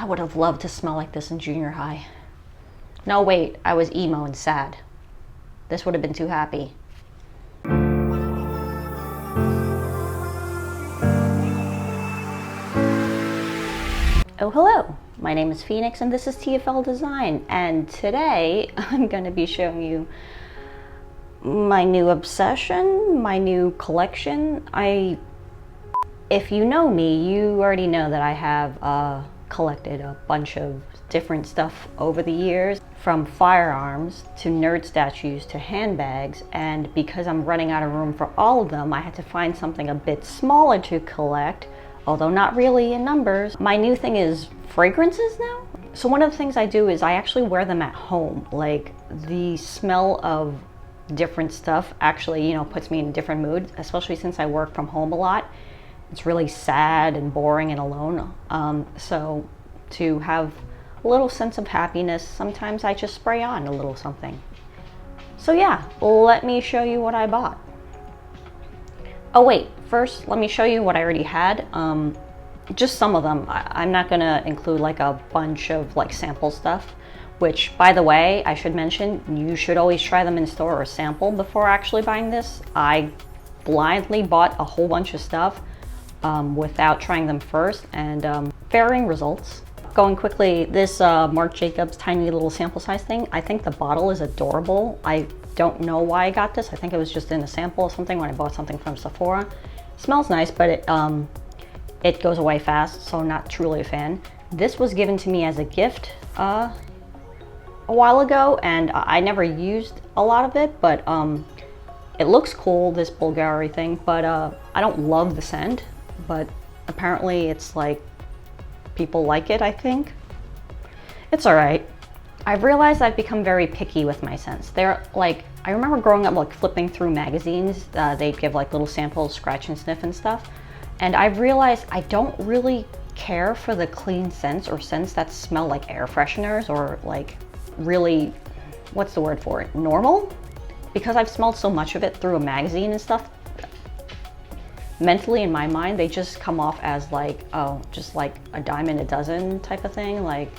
I would have loved to smell like this in junior high. No, wait, I was emo and sad. This would have been too happy. Oh, hello. My name is Phoenix and this is TFL Design, and today I'm going to be showing you my new obsession, my new collection. If you know me, you already know that I have collected a bunch of different stuff over the years, from firearms to nerd statues to handbags, and because I'm running out of room for all of them, I had to find something a bit smaller to collect, although not really in numbers. My new thing is fragrances now. So one of the things I do is I actually wear them at home. Like, the smell of different stuff actually, you know, puts me in a different mood, especially since I work from home a lot. It's really sad and boring and alone. So to have a little sense of happiness, sometimes I just spray on a little something. So yeah, let me show you what I bought. Oh wait, first let me show you what I already had. Just some of them. I'm not gonna include like a bunch of like sample stuff, which, by the way, I should mention, you should always try them in store or sample before actually buying this. I blindly bought a whole bunch of stuff without trying them first, and varying results. Going quickly, this Marc Jacobs tiny little sample size thing, I think the bottle is adorable. I don't know why I got this. I think it was just in a sample of something when I bought something from Sephora. It smells nice, but it goes away fast, so not truly a fan. This was given to me as a gift a while ago, and I never used a lot of it, but it looks cool, this Bvlgari thing, but I don't love the scent, but apparently it's like, people like it, I think. It's all right. I've realized I've become very picky with my scents. They're like, I remember growing up like flipping through magazines, they'd give like little samples, scratch and sniff and stuff. And I've realized I don't really care for the clean scents or scents that smell like air fresheners or like really, what's the word for it, normal? Because I've smelled so much of it through a magazine and stuff, mentally in my mind, they just come off as like, oh, just like a dime in a dozen type of thing. Like,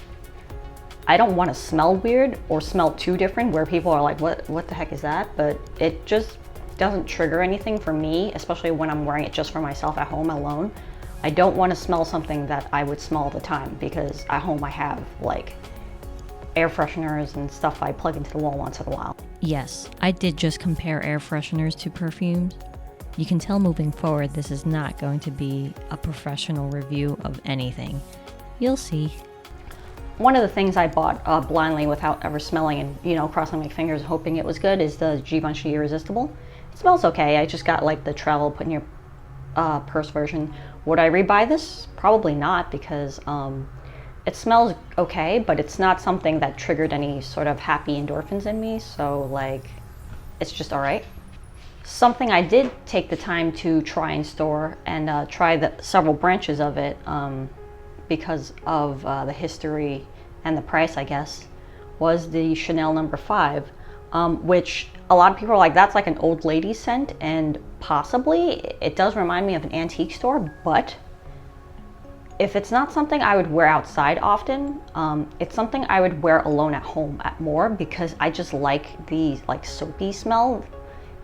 I don't want to smell weird or smell too different where people are like, what the heck is that? But it just doesn't trigger anything for me, especially when I'm wearing it just for myself at home alone. I don't want to smell something that I would smell all the time, because at home I have like air fresheners and stuff I plug into the wall once in a while. Yes, I did just compare air fresheners to perfumes. You can tell moving forward this is not going to be a professional review of anything. You'll see. One of the things I bought blindly without ever smelling and, you know, crossing my fingers hoping it was good is the Givenchy Irresistible. It smells okay. I just got like the travel put in your purse version. Would I rebuy this? Probably not, because it smells okay, but it's not something that triggered any sort of happy endorphins in me. So like, it's just all right. Something I did take the time to try in store and try the several branches of it because of the history and the price, I guess, was the Chanel No. 5, which a lot of people are like, that's like an old lady scent, and possibly it does remind me of an antique store, but if it's not something I would wear outside often, it's something I would wear alone at home more, because I just like the like soapy smell.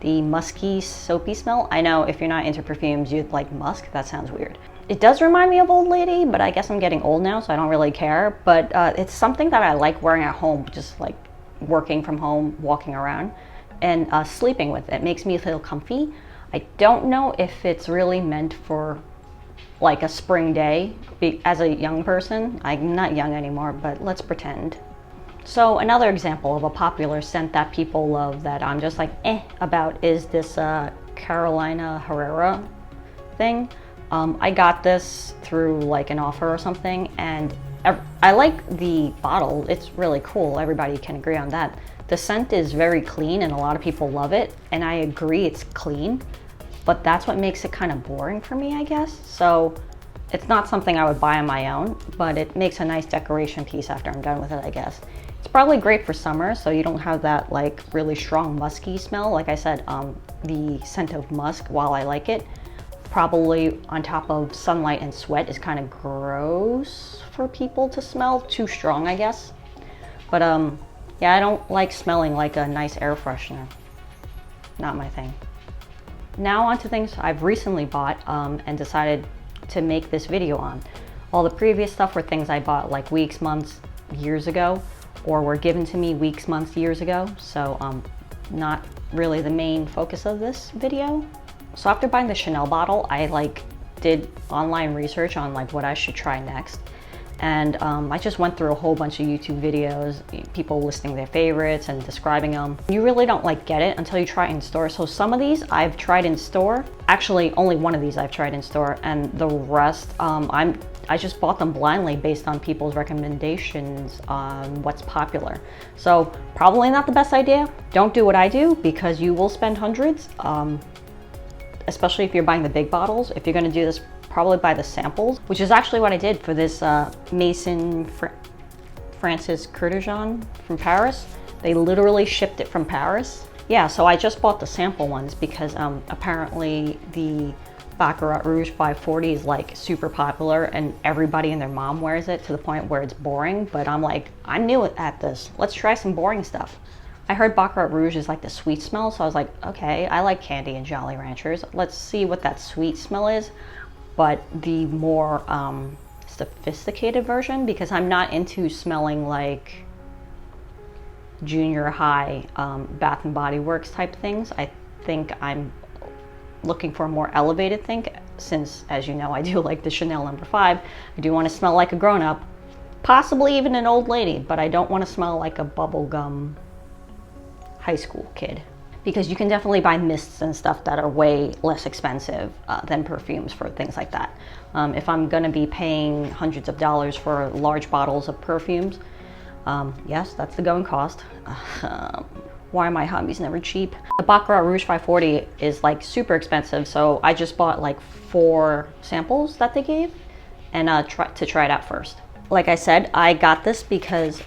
The musky, soapy smell. I know if you're not into perfumes, you'd like musk. That sounds weird. It does remind me of old lady, but I guess I'm getting old now, so I don't really care. But it's something that I like wearing at home, just like working from home, walking around, and sleeping with. It makes me feel comfy. I don't know if it's really meant for like a spring day. As a young person, I'm not young anymore, but let's pretend. So another example of a popular scent that people love that I'm just like about is this Carolina Herrera thing. I got this through like an offer or something, and I like the bottle. It's really cool. Everybody can agree on that. The scent is very clean and a lot of people love it, and I agree it's clean, but that's what makes it kind of boring for me, I guess. So it's not something I would buy on my own, but it makes a nice decoration piece after I'm done with it, I guess. It's probably great for summer, so you don't have that like really strong musky smell. Like I said, the scent of musk, while I like it, probably on top of sunlight and sweat is kind of gross for people to smell. Too strong, I guess. But yeah, I don't like smelling like a nice air freshener. Not my thing. Now on to things I've recently bought and decided to make this video on. All the previous stuff were things I bought like weeks, months, years ago, or were given to me weeks, months, years ago. So not really the main focus of this video. So after buying the Chanel bottle, I did online research on what I should try next. And I just went through a whole bunch of YouTube videos, people listing their favorites and describing them. You really don't get it until you try it in store. So some of these I've tried in store. Actually, only one of these I've tried in store, and the rest I just bought them blindly based on people's recommendations on what's popular. So probably not the best idea. Don't do what I do, because you will spend hundreds, especially if you're buying the big bottles. If you're gonna do this, probably buy the samples, which is actually what I did for this Maison Francis Kurkdjian from Paris. They literally shipped it from Paris. Yeah, so I just bought the sample ones because apparently the Baccarat Rouge 540 is super popular and everybody and their mom wears it to the point where it's boring. But I'm I'm new at this. Let's try some boring stuff. I heard Baccarat Rouge is the sweet smell, so I was like, okay, I like candy and Jolly Ranchers. Let's see what that sweet smell is, but the more sophisticated version, because I'm not into smelling like junior high Bath and Body Works type things. I think I'm looking for a more elevated thing, since, as you know, I do like the Chanel No. 5. I do want to smell like a grown-up, possibly even an old lady, but I don't want to smell like a bubblegum high school kid. Because you can definitely buy mists and stuff that are way less expensive than perfumes for things like that. If I'm gonna be paying hundreds of dollars for large bottles of perfumes, yes, that's the going cost. Why are my hobbies never cheap? The Baccarat Rouge 540 is super expensive, so I just bought 4 samples that they gave and to try it out first. Like I said, I got this because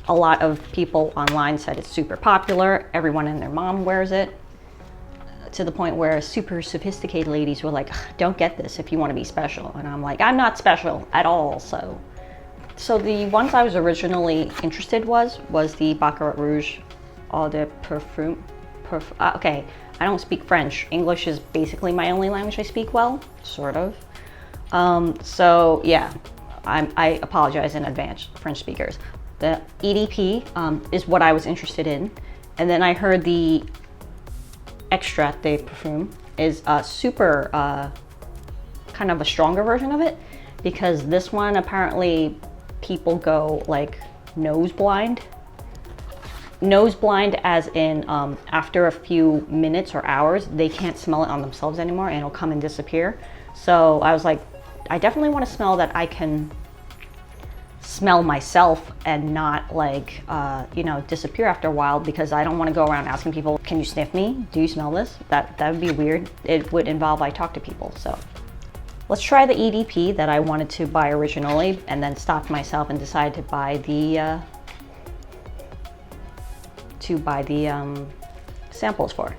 a lot of people online said it's super popular. Everyone and their mom wears it, to the point where super sophisticated ladies were like, don't get this if you want to be special. And I'm like, I'm not special at all. So the ones I was originally interested was the Baccarat Rouge Eau de Parfum. Okay, I don't speak French. English is basically my only language I speak well, sort of. So yeah, I apologize in advance, French speakers. The EDP is what I was interested in. And then I heard the Extrait de Parfum is super, kind of a stronger version of it, because this one apparently people go nose blind. Nose blind as in after a few minutes or hours, they can't smell it on themselves anymore and it'll come and disappear. So I was like, I definitely want to smell that I can smell myself and not disappear after a while, because I don't want to go around asking people, can you sniff me? Do you smell this? That would be weird. It would involve I talk to people. So let's try the EDP that I wanted to buy originally and then stopped myself and decided to buy the samples for.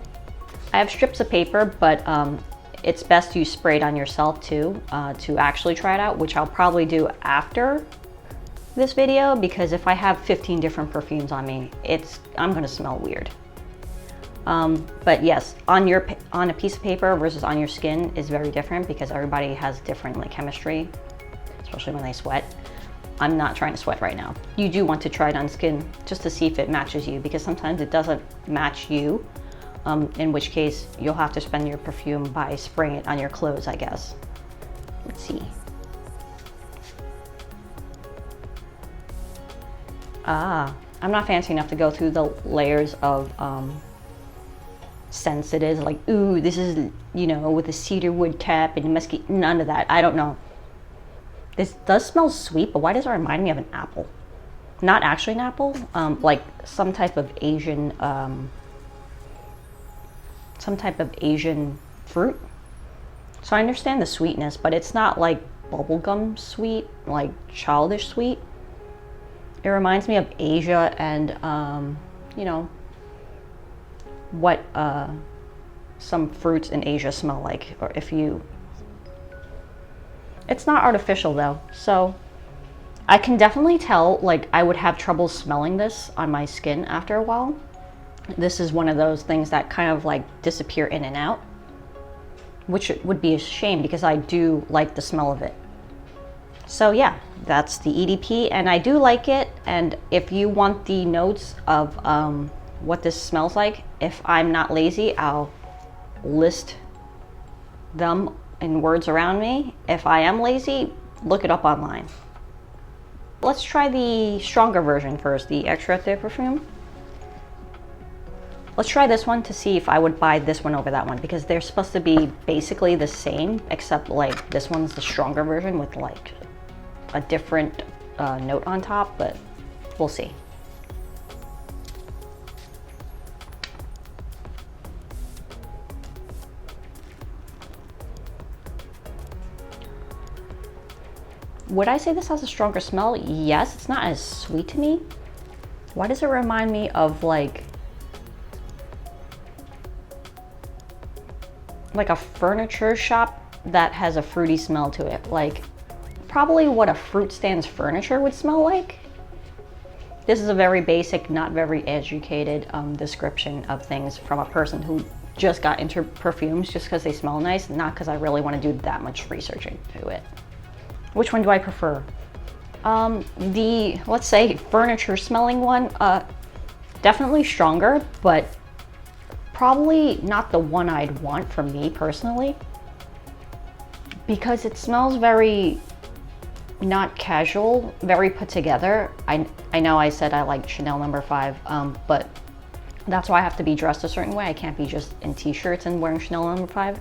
I have strips of paper, but it's best to spray it on yourself too to actually try it out, which I'll probably do after this video, because if I have 15 different perfumes on me, I'm gonna smell weird. But yes, on a piece of paper versus on your skin is very different, because everybody has different chemistry, especially when they sweat. I'm not trying to sweat right now. You do want to try it on skin just to see if it matches you, because sometimes it doesn't match you, in which case you'll have to spend your perfume by spraying it on your clothes, I guess. Let's see. I'm not fancy enough to go through the layers of scents it is. Ooh, this is, with a cedar wood cap and mesquite. None of that. I don't know. This does smell sweet, but why does it remind me of an apple? Not actually an apple, some type of Asian fruit. So I understand the sweetness, but it's not bubblegum sweet, childish sweet. It reminds me of Asia and, what some fruits in Asia smell like, or if you... It's not artificial though, so I can definitely tell, like, I would have trouble smelling this on my skin after a while. This is one of those things that kind of like disappear in and out, which would be a shame because I do like the smell of it. So yeah, that's the EDP, and I do like it. And if you want the notes of what this smells like, if I'm not lazy, I'll list them in words around me. If I am lazy, look it up online. Let's try the stronger version first, the Extrait de Parfum. Let's try this one to see if I would buy this one over that one, because they're supposed to be basically the same, except like this one's the stronger version with like a different note on top, but we'll see. Would I say this has a stronger smell? Yes, it's not as sweet to me. Why does it remind me of like a furniture shop that has a fruity smell to it? Like probably what a fruit stand's furniture would smell like. This is a very basic, not very educated description of things from a person who just got into perfumes just because they smell nice, not because I really want to do that much research into it. Which one do I prefer? The, let's say, furniture smelling one, definitely stronger, but probably not the one I'd want for me personally, because it smells very not casual, very put together. I know I said I like Chanel No. 5, but that's why I have to be dressed a certain way. I can't be just in t-shirts and wearing Chanel No. 5.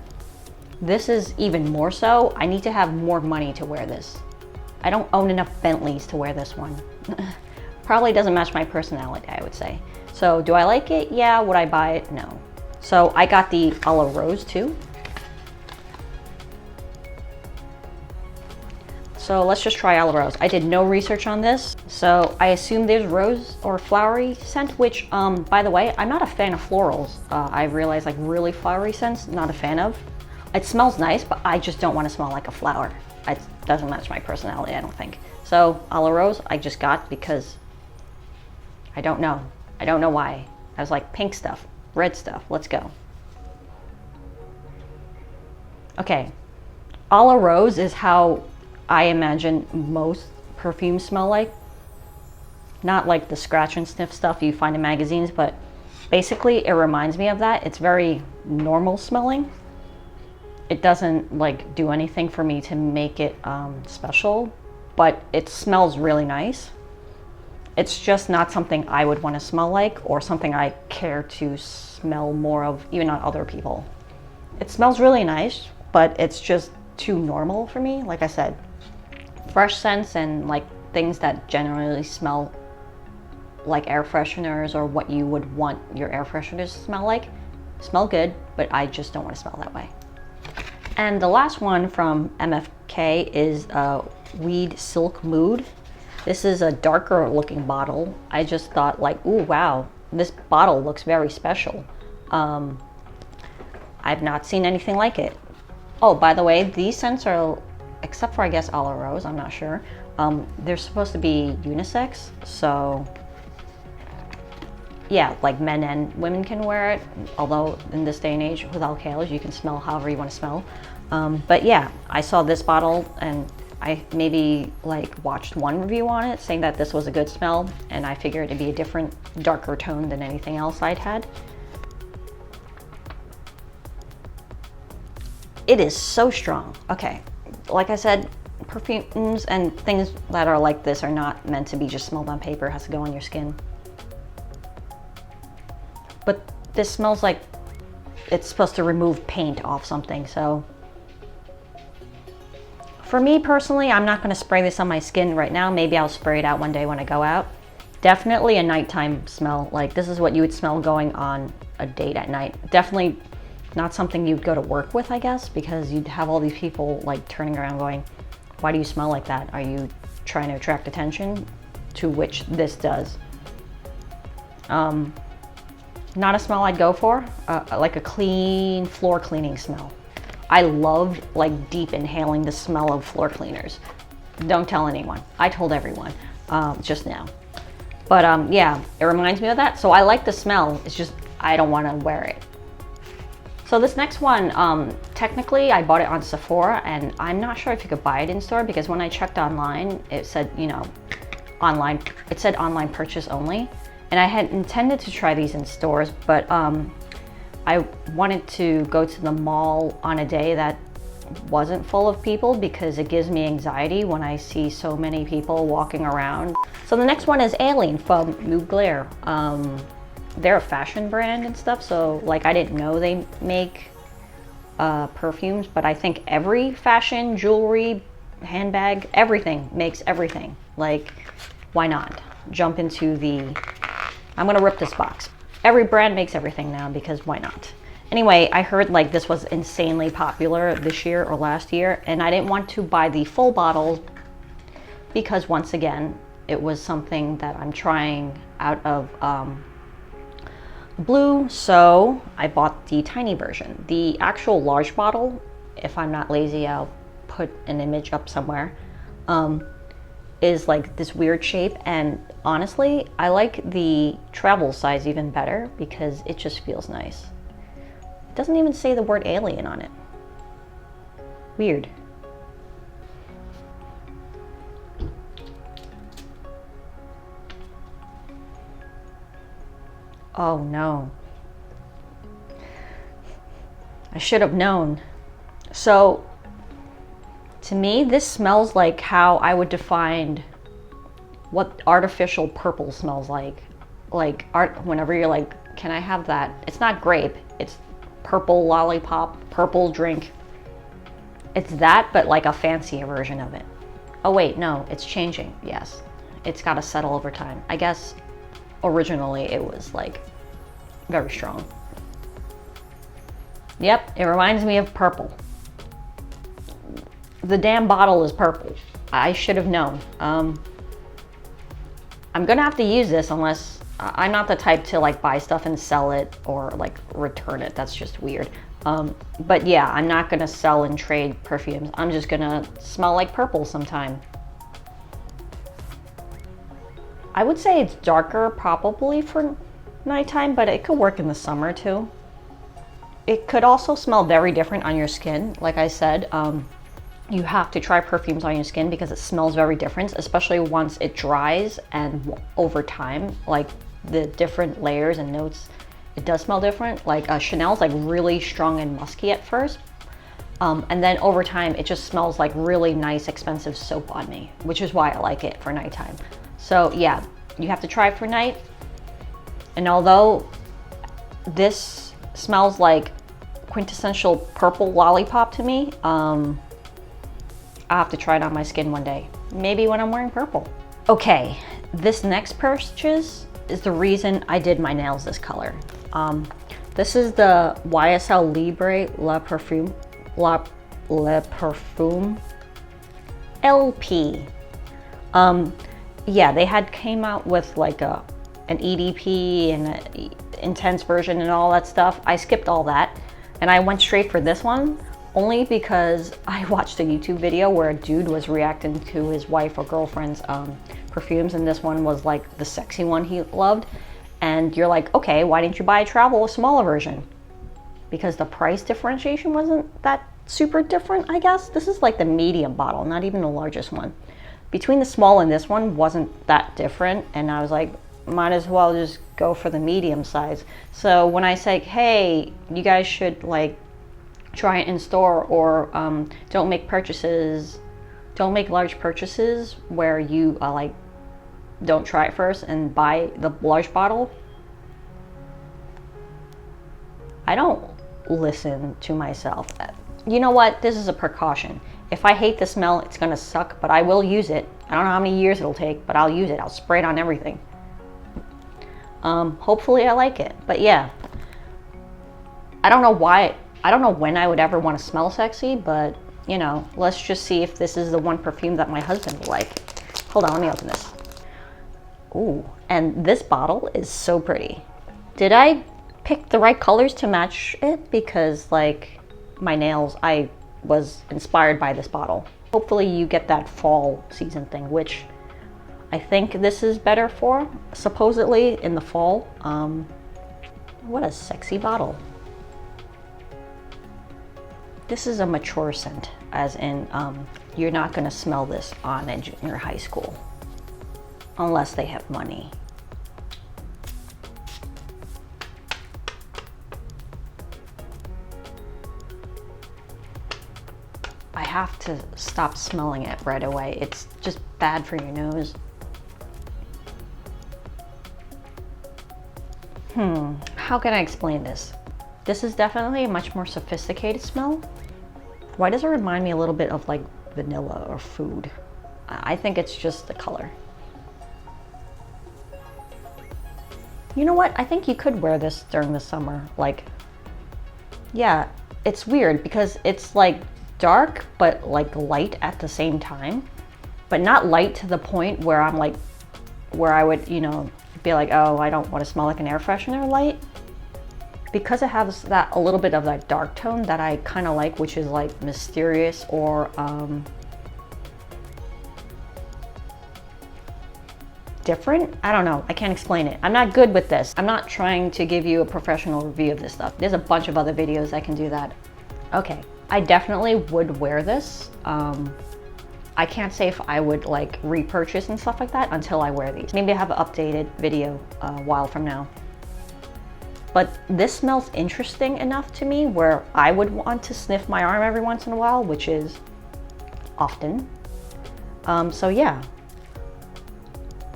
This is even more so. I need to have more money to wear this. I don't own enough Bentleys to wear this one. Probably doesn't match my personality, I would say. So do I like it? Yeah. Would I buy it? No. So I got the a la Rose too. So let's just try a la Rose. I did no research on this, so I assume there's rose or flowery scent, which by the way, I'm not a fan of florals. I realize like really flowery scents, not a fan of. It smells nice, but I just don't want to smell like a flower. It doesn't match my personality, I don't think. So a la Rose I just got because I don't know. I don't know why. I was like, pink stuff, red stuff, let's go. Okay, a la Rose is how I imagine most perfumes smell like. Not like the scratch and sniff stuff you find in magazines, but basically it reminds me of that. It's very normal smelling. It doesn't like do anything for me to make it special, but it smells really nice. It's just not something I would want to smell like, or something I care to smell more of, even on other people. It smells really nice, but it's just too normal for me. Like I said, fresh scents and like things that generally smell like air fresheners, or what you would want your air fresheners to smell like, smell good, but I just don't want to smell that way. And the last one from MFK is Weed Silk Mood. This is a darker looking bottle. I just thought like, ooh, wow, this bottle looks very special. I've not seen anything like it. Oh, by the way, these scents are, except for I guess a la Rose, I'm not sure, they're supposed to be unisex, so yeah, like men and women can wear it, although in this day and age with alcohols you can smell however you want to smell. But yeah, I saw this bottle and I maybe like watched one review on it saying that this was a good smell, and I figured it'd be a different, darker tone than anything else I'd had. It is so strong. Okay, like I said, perfumes and things that are like this are not meant to be just smelled on paper. It has to go on your skin. But this smells like it's supposed to remove paint off something, so. For me personally, I'm not gonna spray this on my skin right now. Maybe I'll spray it out one day when I go out. Definitely a nighttime smell. Like this is what you would smell going on a date at night. Definitely not something you'd go to work with, I guess, because you'd have all these people like turning around going, why do you smell like that? Are you trying to attract attention? To which this does. Not a smell I'd go for, like a clean floor cleaning smell. I love like deep inhaling the smell of floor cleaners. Don't tell anyone. I told everyone just now. But yeah, it reminds me of that. So I like the smell. It's just, I don't want to wear it. So this next one, technically I bought it on Sephora, and I'm not sure if you could buy it in store, because when I checked online, it said, you know, it said online purchase only. And I had intended to try these in stores, but I wanted to go to the mall on a day that wasn't full of people, because it gives me anxiety when I see so many people walking around. So the next one is Alien from Mugler. They're a fashion brand and stuff, so like I didn't know they make perfumes, but I think every fashion, jewelry, handbag, everything makes everything. Like, why not jump into I'm gonna rip this box. Every brand makes everything now, because why not? Anyway, I heard like this was insanely popular this year or last year, and I didn't want to buy the full bottles because, once again, it was something that I'm trying out of blue, so I bought the tiny version. The actual large bottle, if I'm not lazy, I'll put an image up somewhere, is like this weird shape, and honestly, I like the travel size even better because it just feels nice. It doesn't even say the word alien on it. Weird. Oh no. I should have known. So, to me, this smells like how I would define what artificial purple smells like. Like, whenever you're like, can I have that? It's not grape, it's purple lollipop, purple drink. It's that, but like a fancier version of it. Oh wait, no, it's changing, yes. It's gotta settle over time. I guess originally it was like very strong. Yep, it reminds me of purple. The damn bottle is purple. I should have known. I'm gonna have to use this, unless I'm not the type to like buy stuff and sell it or like return it. That's just weird. But yeah, I'm not gonna sell and trade perfumes. I'm just gonna smell like purple sometime. I would say it's darker probably for nighttime, but it could work in the summer too. It could also smell very different on your skin. Like I said, you have to try perfumes on your skin because it smells very different, especially once it dries and over time, like the different layers and notes, it does smell different. Like Chanel's like really strong and musky at first. And then over time, it just smells like really nice, expensive soap on me, which is why I like it for nighttime. So yeah, you have to try it for night. And although this smells like quintessential purple lollipop to me, I'll have to try it on my skin one day. Maybe when I'm wearing purple. Okay, this next purchase is the reason I did my nails this color. This is the YSL Libre Le Parfum LP. Yeah, they had came out with like an EDP and an intense version and all that stuff. I skipped all that and I went straight for this one, only because I watched a YouTube video where a dude was reacting to his wife or girlfriend's perfumes, and this one was like the sexy one he loved. And you're like, okay, why didn't you buy a travel, a smaller version? Because the price differentiation wasn't that super different, I guess. This is like the medium bottle, not even the largest one. Between the small and this one wasn't that different, and I was like, might as well just go for the medium size. So when I say, hey, you guys should like try it in store, or don't make large purchases where you like don't try it first and buy the large bottle. I don't listen to myself. You know what? This is a precaution. If I hate the smell, it's gonna suck, but I will use it. I don't know how many years it'll take, but I'll use it. I'll spray it on everything. Hopefully I like it. But yeah, I don't know when I would ever want to smell sexy, but you know, let's just see if this is the one perfume that my husband will like. Hold on, let me open this. Ooh, and this bottle is so pretty. Did I pick the right colors to match it? Because like my nails, I was inspired by this bottle. Hopefully you get that fall season thing, which I think this is better for, supposedly in the fall. What a sexy bottle. This is a mature scent, as in you're not gonna smell this on a junior high school unless they have money. I have to stop smelling it right away. It's just bad for your nose. How can I explain this? This is definitely a much more sophisticated smell. Why does it remind me a little bit of like vanilla or food? I think it's just the color. You know what? I think you could wear this during the summer. Like, yeah, it's weird because it's like dark but like light at the same time, but not light to the point where I'm like, where I would, you know, be like, oh, I don't want to smell like an air freshener light. Because it has that a little bit of that dark tone that I kind of like, which is like mysterious or different. I don't know, I can't explain it. I'm not good with this. I'm not trying to give you a professional review of this stuff. There's a bunch of other videos that can do that. Okay, I definitely would wear this. I can't say if I would like repurchase and stuff like that until I wear these. Maybe I have an updated video a while from now. But this smells interesting enough to me where I would want to sniff my arm every once in a while, which is often. So yeah,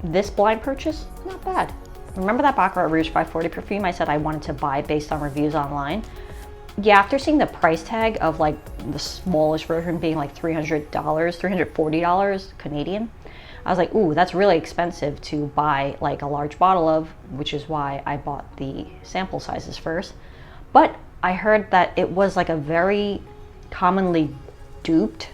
this blind purchase, not bad. Remember that Baccarat Rouge 540 perfume I said I wanted to buy based on reviews online? Yeah, after seeing the price tag of like the smallest version being like $300, $340 Canadian, I was like, ooh, that's really expensive to buy like a large bottle of, which is why I bought the sample sizes first. But I heard that it was like a very commonly duped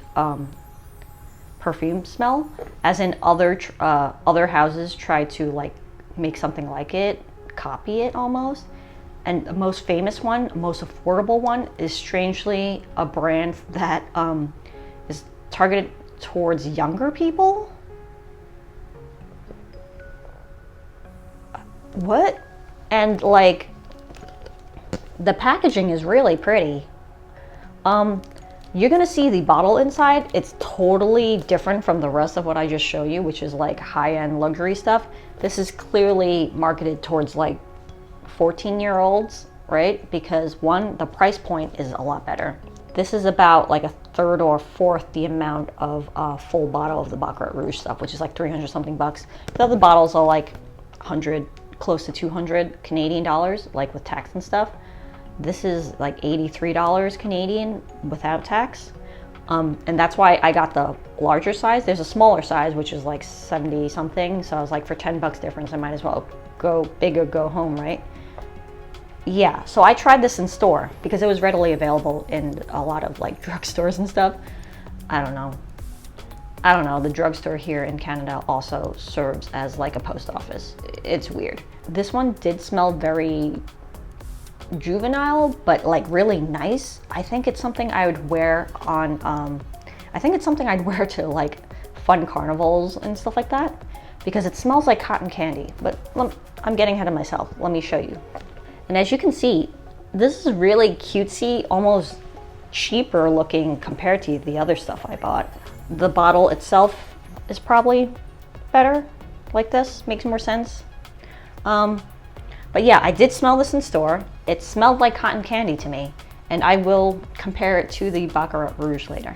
perfume smell, as in other houses try to like make something like it, copy it almost. And the most famous one, most affordable one, is strangely a brand that is targeted towards younger people. What? And like, the packaging is really pretty. You're gonna see the bottle inside. It's totally different from the rest of what I just showed you, which is like high-end luxury stuff. This is clearly marketed towards like 14-year-olds, right? Because one, the price point is a lot better. This is about like a third or fourth the amount of a full bottle of the Baccarat Rouge stuff, which is like 300 something bucks. The other bottles are like 100, close to 200 Canadian dollars, like with tax and stuff. This is like $83 Canadian without tax. And that's why I got the larger size. There's a smaller size, which is like 70 something. So I was like, for 10 bucks difference, I might as well go big or go home, right? Yeah, so I tried this in store because it was readily available in a lot of like drugstores and stuff. I don't know, the drugstore here in Canada also serves as like a post office. It's weird. This one did smell very juvenile, but like really nice. I think it's something I would wear on, I think it's something I'd wear to like fun carnivals and stuff like that, because it smells like cotton candy. But I'm getting ahead of myself. Let me show you. And as you can see, this is really cutesy, almost cheaper looking compared to the other stuff I bought. The bottle itself is probably better like this, makes more sense. But yeah, I did smell this in store. It smelled like cotton candy to me, and I will compare it to the Baccarat Rouge later.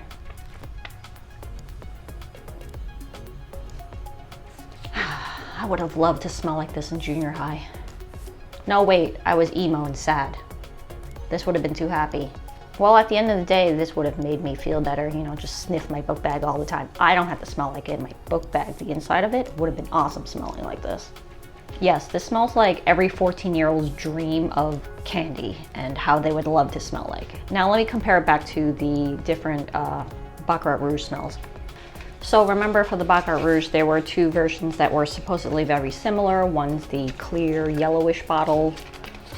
I would have loved to smell like this in junior high. No, wait, I was emo and sad. This would have been too happy. Well, at the end of the day, this would have made me feel better, you know, just sniff my book bag all the time. I don't have to smell like it in my book bag. The inside of it would have been awesome smelling like this. Yes, this smells like every 14-year-old's dream of candy and how they would love to smell like. Now let me compare it back to the different Baccarat Rouge smells. So remember, for the Baccarat Rouge, there were two versions that were supposedly very similar. One's the clear yellowish bottle,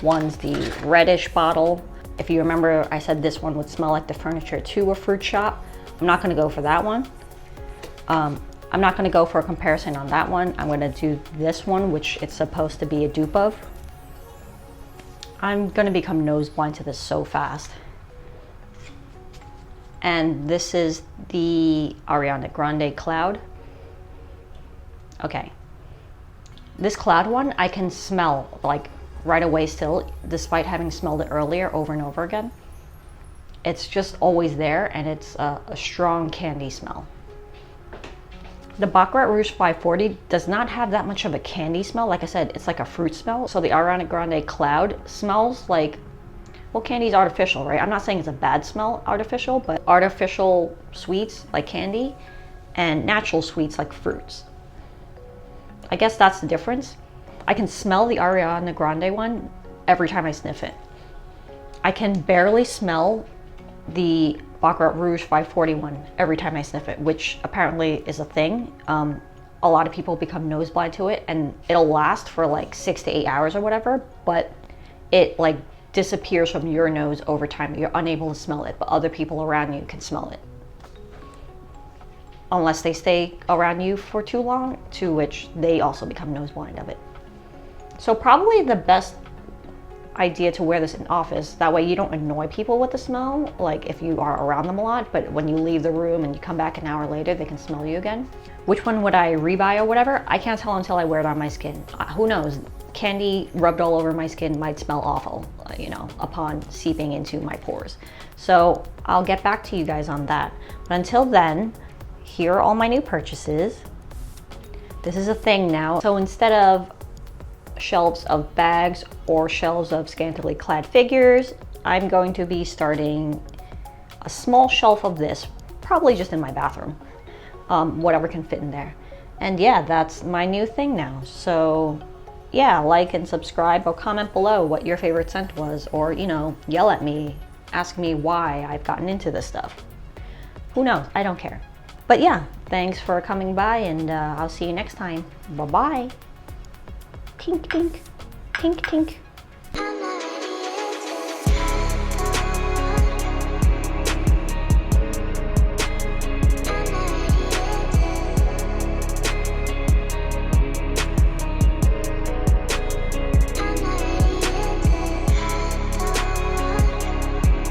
one's the reddish bottle. If you remember, I said this one would smell like the furniture to a fruit shop. I'm not gonna go for that one. I'm not gonna go for a comparison on that one. I'm gonna do this one, which it's supposed to be a dupe of. I'm gonna become nose blind to this so fast. And this is the Ariana Grande Cloud. Okay. This Cloud one, I can smell like right away still, despite having smelled it earlier over and over again. It's just always there, and it's a strong candy smell. The Baccarat Rouge 540 does not have that much of a candy smell. Like I said, it's like a fruit smell. So the Ariana Grande Cloud smells like, well, candy's artificial, right? I'm not saying it's a bad smell, artificial, but artificial sweets like candy and natural sweets like fruits. I guess that's the difference. I can smell the Ariana Grande one every time I sniff it. I can barely smell the Baccarat Rouge 541 every time I sniff it, which apparently is a thing. A lot of people become nose blind to it, and it'll last for like 6 to 8 hours or whatever, but it like disappears from your nose over time. You're unable to smell it, but other people around you can smell it. Unless they stay around you for too long, to which they also become nose blind of it. So probably the best idea to wear this in office, that way you don't annoy people with the smell, like if you are around them a lot, but when you leave the room and you come back an hour later, they can smell you again. Which one would I rebuy or whatever? I can't tell until I wear it on my skin. Who knows? Candy rubbed all over my skin might smell awful, you know, upon seeping into my pores. So I'll get back to you guys on that. But until then, here are all my new purchases. This is a thing now. So instead of shelves of bags or shelves of scantily clad figures, I'm going to be starting a small shelf of this, probably just in my bathroom, whatever can fit in there. And yeah, that's my new thing now. So yeah, like and subscribe, or comment below what your favorite scent was, or, you know, yell at me, ask me why I've gotten into this stuff. Who knows? I don't care. But yeah, thanks for coming by, and I'll see you next time. Bye-bye. Tink, tink, tink, tink.